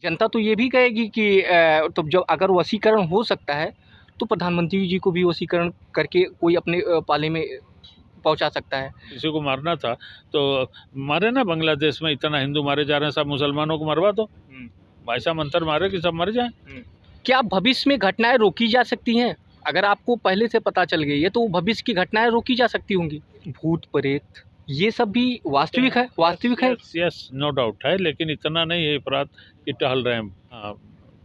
जनता तो ये भी कहेगी कि तो जब अगर वशीकरण हो सकता है तो प्रधानमंत्री जी को भी वशीकरण करके कोई अपने पाले में पहुंचा सकता है। किसी को मारना था तो मारे ना, बांग्लादेश में इतना हिंदू मारे जा रहे हैं, सब मुसलमानों को मरवा दो, ऐसा मंत्र मारे कि सब मर जाए। क्या भविष्य में घटनाएं रोकी जा सकती हैं? अगर आपको पहले से पता चल गई है तो भविष्य की घटनाएं रोकी जा सकती होंगी। भूत प्रेत ये सब भी वास्तविक है, वास्तविक है। यस, नो डाउट है, लेकिन इतना नहीं है अपराध कि टहल रहे हैं।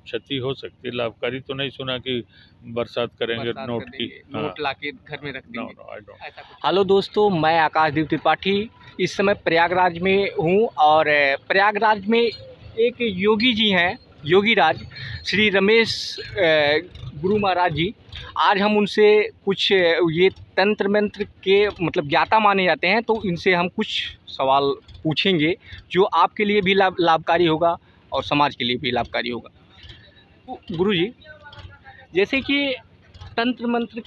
क्षति हो सकती है, लाभकारी तो नहीं सुना कि बरसात करेंगे नोट की, नोट लाके घर में रख देंगे। नो। हेलो दोस्तों, मैं आकाशदीप त्रिपाठी इस समय प्रयागराज में हूँ और प्रयागराज में एक योगी जी हैं, योगी राज श्री रमेश गुरु महाराज जी। आज हम उनसे कुछ ये तंत्र मंत्र के मतलब ज्ञाता माने जाते हैं, तो इनसे हम कुछ सवाल पूछेंगे जो आपके लिए भी लाभकारी होगा और समाज के लिए भी लाभकारी होगा। तो गुरु जी, जैसे कि तंत्र मंत्र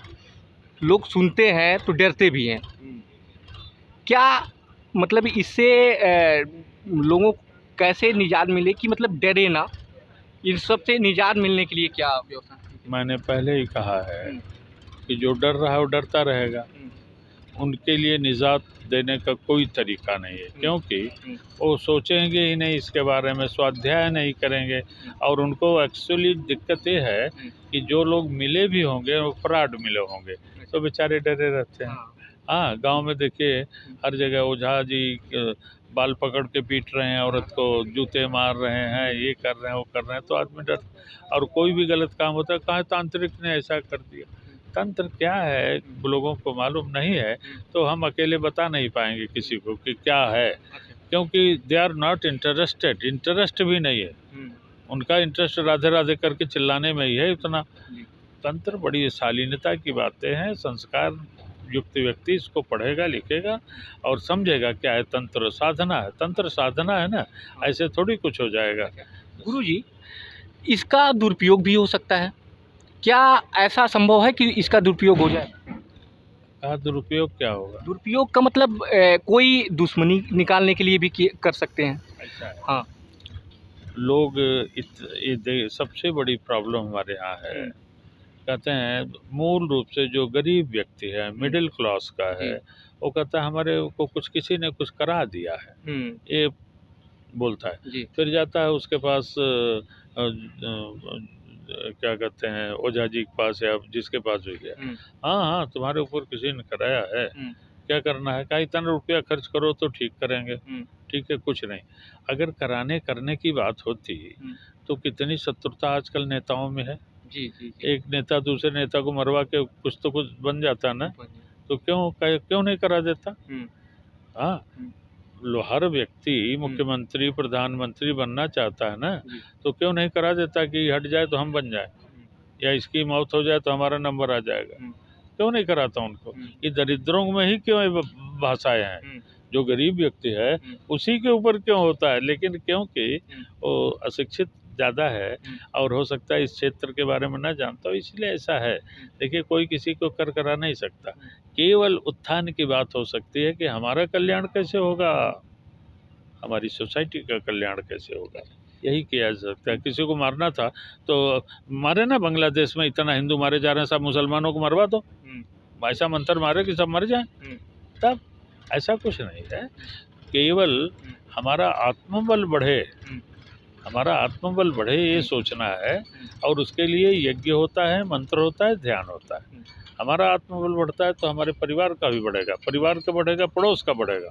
लोग सुनते हैं तो डरते भी हैं, क्या मतलब इससे लोगों को कैसे निजात मिले कि मतलब डरे ना, इन सब से निजात मिलने के लिए क्या व्यवस्था? मैंने पहले ही कहा है कि जो डर रहा है वो डरता रहेगा, उनके लिए निजात देने का कोई तरीका नहीं है, क्योंकि वो सोचेंगे ही नहीं इसके बारे में, स्वाध्याय नहीं करेंगे। और उनको एक्चुअली दिक्कत ये है कि जो लोग मिले भी होंगे वो फ्रॉड मिले होंगे, तो बेचारे डरे रहते हैं। हाँ, गांव में देखिए हर जगह ओझा जी बाल पकड़ के पीट रहे हैं, औरत को जूते मार रहे हैं, ये कर रहे हैं, वो कर रहे हैं, तो आदमी डर। और कोई भी गलत काम होता है, कहाँ तांत्रिक ने ऐसा कर दिया। तंत्र क्या है लोगों को मालूम नहीं है, तो हम अकेले बता नहीं पाएंगे किसी को कि क्या है, क्योंकि they are not interested, interest भी नहीं है उनका। इंटरेस्ट राधे राधे करके चिल्लाने में ही है इतना। तंत्र बड़ी शालीनता की बातें हैं, संस्कार युक्त व्यक्ति इसको पढ़ेगा, लिखेगा और समझेगा क्या है तंत्र। साधना है, तंत्र साधना है ना, ऐसे थोड़ी कुछ हो जाएगा। गुरुजी, इसका दुरुपयोग भी हो सकता है, क्या ऐसा संभव है कि इसका दुरुपयोग हो जाए? दुरुपयोग क्या होगा? दुरुपयोग का मतलब कोई दुश्मनी निकालने के लिए भी कर सकते हैं। ऐसा है। हाँ, लोग सबसे बड़ी प्रॉब्लम हमारे यहाँ है, कहते हैं मूल रूप से जो गरीब व्यक्ति है, मिडिल क्लास का है, वो कहता है हमारे को कुछ किसी ने कुछ करा दिया है, ये बोलता है। फिर जाता है उसके पास क्या कहते हैं, ओझा जी के पास या जिसके पास भी गया, हाँ हाँ तुम्हारे ऊपर किसी ने कराया है, क्या करना है, क्या इतना रुपया खर्च करो तो ठीक करेंगे। ठीक है, कुछ नहीं। अगर करने की बात होती तो कितनी शत्रुता आजकल नेताओं में है। जी। एक नेता दूसरे नेता को मरवा के कुछ तो कुछ बन जाता ना, तो क्यों नहीं करा देता? हाँ, हर व्यक्ति मुख्यमंत्री प्रधानमंत्री बनना चाहता है ना, तो क्यों नहीं करा देता कि हट जाए तो हम बन जाए, या इसकी मौत हो जाए तो हमारा नंबर आ जाएगा। क्यों नहीं कराता उनको? ये दरिद्रों में ही क्यों ये भाषाएं हैं? जो गरीब व्यक्ति है उसी के ऊपर क्यों होता है? लेकिन क्योंकि वो अशिक्षित ज़्यादा है और हो सकता है इस क्षेत्र के बारे में ना जानता हो, इसलिए ऐसा है। देखिए, कोई किसी को करा नहीं सकता, केवल उत्थान की बात हो सकती है कि हमारा कल्याण कैसे होगा, हमारी सोसाइटी का कल्याण कैसे होगा, यही किया जा सकता है। किसी को मारना था तो मारे ना, बांग्लादेश में इतना हिंदू मारे जा रहे हैं, सब मुसलमानों को मरवा दो, ऐसा मंत्र मारे कि सब मर जाए। तब ऐसा कुछ नहीं है, केवल हमारा आत्मबल बढ़े, हमारा आत्मबल बढ़े ये सोचना है, और उसके लिए यज्ञ होता है, मंत्र होता है, ध्यान होता है। हमारा आत्मबल बढ़ता है तो हमारे परिवार का भी बढ़ेगा, परिवार का बढ़ेगा, पड़ोस का बढ़ेगा,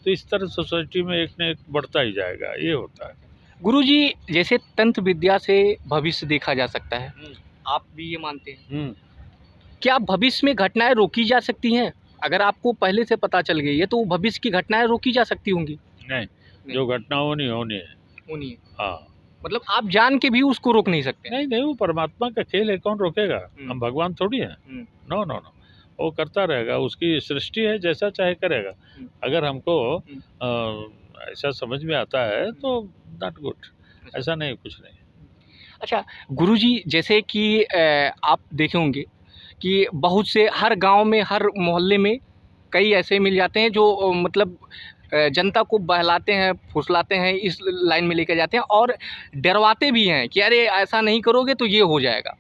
तो इस तरह सोसाइटी में एक न एक बढ़ता ही जाएगा, ये होता है। गुरुजी, जैसे तंत्र विद्या से भविष्य देखा जा सकता है, आप भी ये मानते हैं? क्या भविष्य में घटनाएं रोकी जा सकती हैं? अगर आपको पहले से पता चल गई है तो भविष्य की घटनाएं रोकी जा सकती होंगी? नहीं, जो घटना होनी है। हाँ, मतलब आप जान के भी उसको रोक नहीं सकते? नहीं, वो परमात्मा का खेल है, कौन रोकेगा? हम भगवान थोड़ी हैं। नो, वो करता रहेगा, उसकी सृष्टि है, जैसा चाहे करेगा। अगर हमको ऐसा समझ में आता है तो नॉट गुड, ऐसा नहीं, कुछ नहीं। अच्छा गुरुजी, जैसे कि आप देखे होंगे कि बहुत से हर गांव में, हर मोहल्ले में कई ऐसे मिल जाते हैं जो मतलब जनता को बहलाते हैं, फुसलाते हैं, इस लाइन में लेकर जाते हैं और डरवाते भी हैं कि अरे ऐसा नहीं करोगे तो ये हो जाएगा।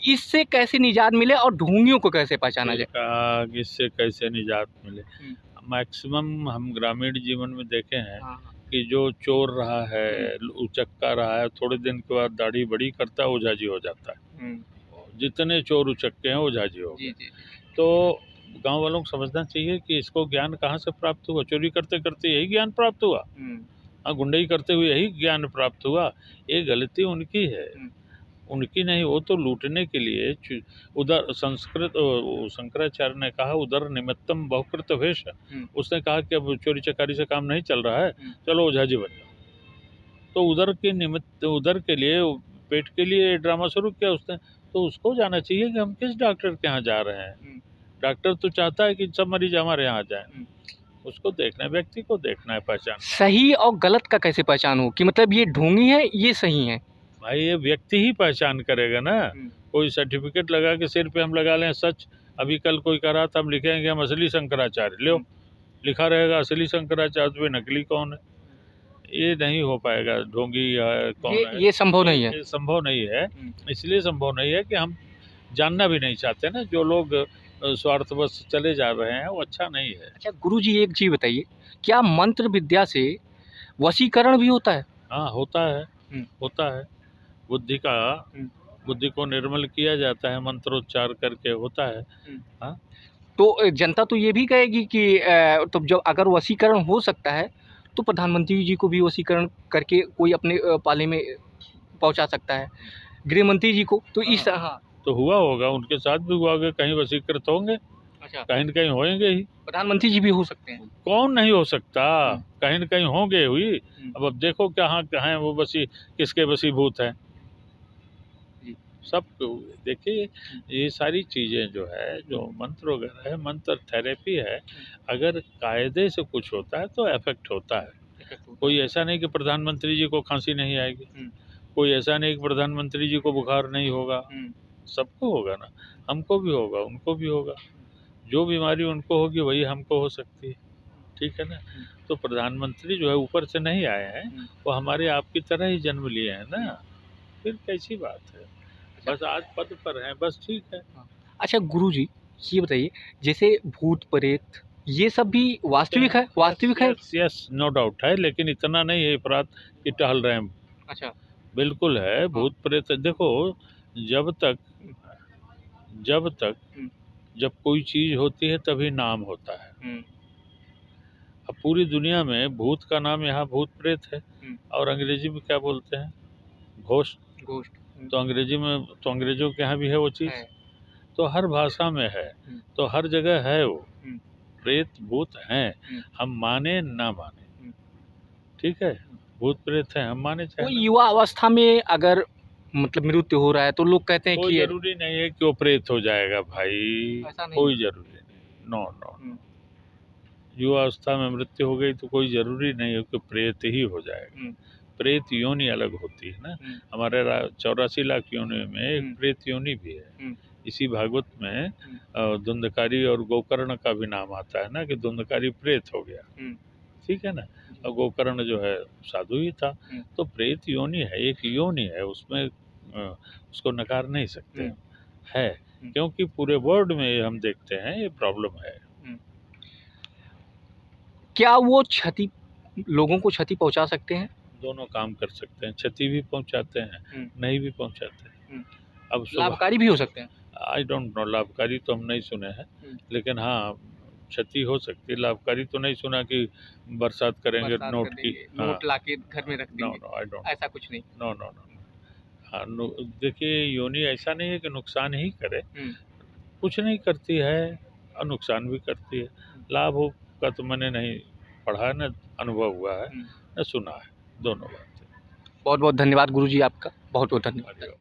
इससे कैसे निजात मिले और ढोंगियों को कैसे पहचाना जाए? इससे कैसे निजात मिले? मैक्सिमम हम ग्रामीण जीवन में देखे हैं कि जो चोर रहा है, उचक्का रहा है, थोड़े दिन के बाद दाढ़ी बड़ी करता है, ओझाजी हो जाता है। जितने चोर उचक्के हैं ओझाजी हो गए। तो गांव वालों को समझना चाहिए कि इसको ज्ञान कहाँ से प्राप्त हुआ? चोरी करते करते यही ज्ञान प्राप्त हुआ, गुंडई करते हुए यही ज्ञान प्राप्त हुआ। ये गलती उनकी है, उनकी नहीं। वो तो लूटने के लिए उधर शंकराचार्य ने कहा उधर निमित्तम बहुकृत वेश। उसने कहा कि अब चोरी चकारी से काम नहीं चल रहा है, चलो ओझाजी बन जाओ। तो उधर के निमित्त, उधर के लिए, पेट के लिए ड्रामा शुरू किया उसने। तो उसको जाना चाहिए कि हम किस डॉक्टर के यहाँ जा रहे हैं। डॉक्टर तो चाहता है कि सब मरीज हमारे यहाँ जाए। उसको देखना है, व्यक्ति को देखना है, पहचान। सही और गलत का कैसे पहचान हो कि मतलब ये ढोंगी है, ये सही है? भाई ये व्यक्ति ही पहचान करेगा ना। कोई सर्टिफिकेट लगा के सिर पे हम लगा लें सच, अभी कल कोई कह रहा था हम लिखेंगे हम असली शंकराचार्य, लो लिखा रहेगा असली शंकराचार्य, तो नकली कौन है? ये नहीं हो पाएगा। ढोंगी कौन है? ये संभव नहीं है। ये संभव नहीं है। इसलिए संभव नहीं है कि हम जानना भी नहीं चाहते ना। जो लोग स्वार्थवश चले जा रहे हैं वो अच्छा नहीं है। अच्छा गुरुजी, एक चीज बताइए, क्या मंत्र विद्या से वशीकरण भी होता है? हाँ होता है, होता है। बुद्धि को निर्मल किया जाता है मंत्रोच्चार करके, होता है। हाँ तो जनता तो ये भी कहेगी कि तो जब अगर वशीकरण हो सकता है तो प्रधानमंत्री जी को भी वशीकरण करके कोई अपने पाले में पहुंचा सकता है, गृह मंत्री जी को। तो इस तो हुआ होगा, उनके साथ भी हुआ होगा, कहीं वशीकृत होंगे। अच्छा, कहीं न कहीं होंगे ही। प्रधानमंत्री जी भी हो सकते हैं, कौन नहीं हो सकता, कहीं न कहीं होंगे हुई। अब देखो कहाँ है वो किसके वशीभूत है। सब देखिए ये सारी चीज़ें जो है, जो मंत्र वगैरह है, मंत्र थेरेपी है। अगर कायदे से कुछ होता है तो इफेक्ट होता है। कोई ऐसा नहीं कि प्रधानमंत्री जी को खांसी नहीं आएगी, कोई ऐसा नहीं कि प्रधानमंत्री जी को बुखार नहीं होगा। सबको होगा ना, हमको भी होगा, उनको भी होगा। जो बीमारी उनको होगी वही हमको हो सकती है, ठीक है ना। तो प्रधानमंत्री जो है ऊपर से नहीं आए हैं, वो हमारे आपकी तरह ही जन्म लिए हैं ना। फिर कैसी बात है, बस आज पद पर हैं, बस ठीक है। अच्छा गुरुजी, ये बताइए, जैसे भूत प्रेत ये सब भी वास्तविक है? वास्तविक है? यस, नो डाउट है, लेकिन इतना नहीं है अपराध कि टहल रहे हैं। अच्छा, बिल्कुल बिल्कुल है। भूत प्रेत देखो, जब कोई चीज होती है तभी नाम होता है। अब पूरी दुनिया में भूत का नाम यहाँ भूत प्रेत है, और अंग्रेजी में क्या बोलते हैं? घोस्ट। तो अंग्रेजी में, तो अंग्रेजों के यहाँ भी है वो चीज़। तो हर भाषा में है, तो हर जगह है वो। प्रेत भूत हैं, हम माने ना माने, ठीक है। भूत प्रेत हैं, हम माने चाहे। युवा अवस्था में अगर मतलब मृत्यु हो रहा है तो लोग कहते हैं कोई कि जरूरी नहीं है कि वो प्रेत हो जाएगा भाई, कोई जरूरी नहीं। नो, युवा अवस्था में मृत्यु हो गई तो कोई जरूरी नहीं है कि प्रेत ही हो जाएगा। प्रेत योनि अलग होती है ना। हमारे 84 लाख योनि में एक प्रेत योनि भी है। इसी भागवत में धुंधकारी और गोकर्ण का भी नाम आता है ना, कि धुंधकारी प्रेत हो गया, ठीक है ना। और गोकर्ण जो है साधु ही था। तो प्रेत योनि है, एक योनि है, उसमें उसको नकार नहीं सकते है, क्योंकि पूरे वर्ल्ड में हम देखते हैं ये प्रॉब्लम है। क्या वो लोगों को क्षति पहुंचा सकते हैं? दोनों काम कर सकते हैं, क्षति भी पहुंचाते हैं, नहीं भी पहुंचाते हैं। अब लाभकारी भी हो सकते हैं। आई डोंट नो, लाभकारी तो हम नहीं सुने हैं, लेकिन हाँ क्षति हो सकती है। लाभकारी तो नहीं सुना कि बरसात करेंगे नोट की, नोट लाके घर में रख देंगे। नो, आई डोंट, ऐसा कुछ नहीं। नो। हाँ, देखिए योनि ऐसा नहीं है कि नुकसान ही करे, कुछ नहीं करती है और नुकसान भी करती है। लाभ हो का तो मैंने नहीं पढ़ा है, न अनुभव हुआ है, न सुना है, दोनों बातें। बहुत बहुत धन्यवाद गुरुजी, आपका बहुत बहुत धन्यवाद।